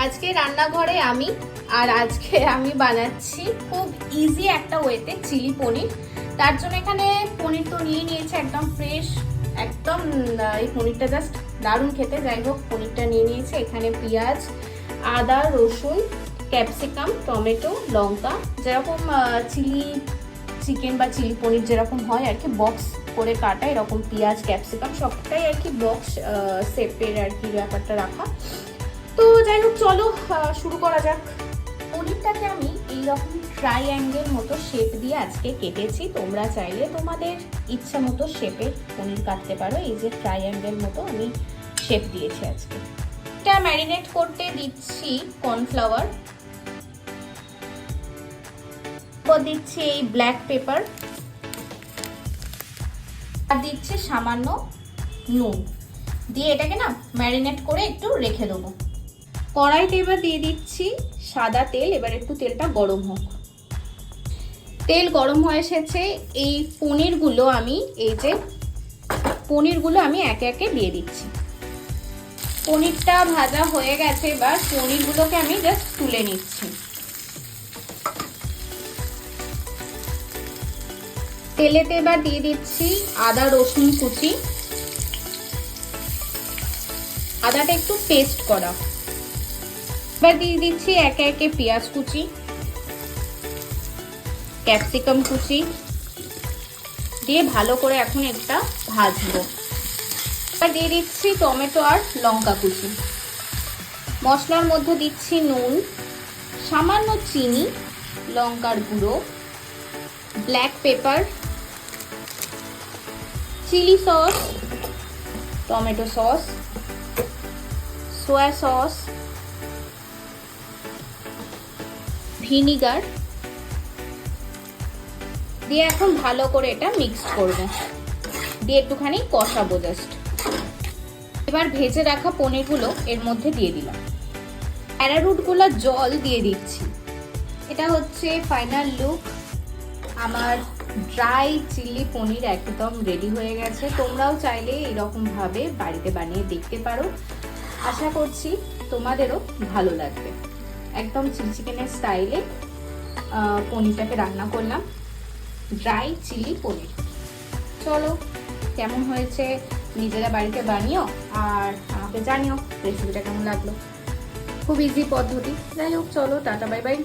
আজকে রান্নাঘরে আমি আজকে আমি বানাচ্ছি খুব ইজি একটা ওয়েতে চিলি পনির। তার জন্য এখানে পনির তো নিয়ে নিয়েছে একদম ফ্রেশ, একদম এই পনিরটা জাস্ট দারুণ খেতে। যাই হোক, পনিরটা নিয়ে নিয়েছে। এখানে পেঁয়াজ, আদা, রসুন, ক্যাপসিকাম, টমেটো, লঙ্কা, যেরকম চিলি চিকেন বা চিলি পনির যেরকম হয় আর কি, বক্স করে কাটা, এরকম পেঁয়াজ, ক্যাপসিকাম সবটাই আর কি বক্স শেপের আর কি ব্যাপারটা রাখা। তো যাই হোক, চলো শুরু করা যাক। পনিরটাকে আমি এইরকম ট্রাইঅ্যাঙ্গেল মতো শেপ দিয়ে আজকে কেটেছি। তোমরা চাইলে তোমাদের ইচ্ছা মতো শেপের পনির কাটতে পারো। এই যে ট্রাইঅ্যাঙ্গেল মতো আমি শেপ দিয়েছি আজকে। এটা ম্যারিনেট করতে দিচ্ছি কর্নফ্লাওয়ার, দিচ্ছি এই ব্ল্যাক পেপার, আর দিচ্ছি সামান্য নুন দিয়ে এটাকে না ম্যারিনেট করে একটু রেখে দেবো। কড়াইতে এবার দিয়ে দিচ্ছি সাদা তেল। এবার একটু তেলটা গরম হোক। তেল গরম হয়ে এসেছে। এই পনিরগুলো আমি একে একে দিয়ে দিচ্ছি। পনিরটা ভাজা হয়ে গেছে। এবার পনিরগুলোকে আমি জাস্ট তুলে নিচ্ছি। তেলেতে এবার দিয়ে দিচ্ছি আদা রসুন কুচি। আদাটা একটু পেস্ট করা। এবার দিয়ে দিচ্ছি একে একে পেঁয়াজ কুচি, ক্যাপসিকাম কুচি দিয়ে ভালো করে এখন একটা ভাজবো। এবার দিয়ে দিচ্ছি টমেটো আর লঙ্কা কুচি। মশলার মধ্যে দিচ্ছি নুন, সামান্য চিনি, লঙ্কার গুঁড়ো, black pepper, chilli sauce, tomato sauce, soya sauce, vinegar দিয়ে এখন ভালো করে এটা মিক্স করব, দিয়ে একটুখানি কষাবো জাস্ট। এবার ভেজে রাখা পনিরগুলো এর মধ্যে দিয়ে দিলাম। অ্যারারুটগুলো জল দিয়ে দিচ্ছি। এটা হচ্ছে ফাইনাল লুক। আমার ড্রাই চিলি পনির একদম রেডি হয়ে গেছে। তোমরাও চাইলে এরকম ভাবে বাড়িতে বানিয়ে দেখতে পারো। আশা করছি তোমাদেরও ভালো লাগবে। একদম চিলি চিকেনের স্টাইলে পনিরটাকে রান্না করলাম, ড্রাই চিলি পনির। চলো, কেমন হয়েছে নিজেরা বাড়িতে বানিও আর আমাকে জানিও রেসিপিটা কেমন লাগলো। খুব ইজি পদ্ধতি। যাই হোক, চলো, টাটা, বাই বাই।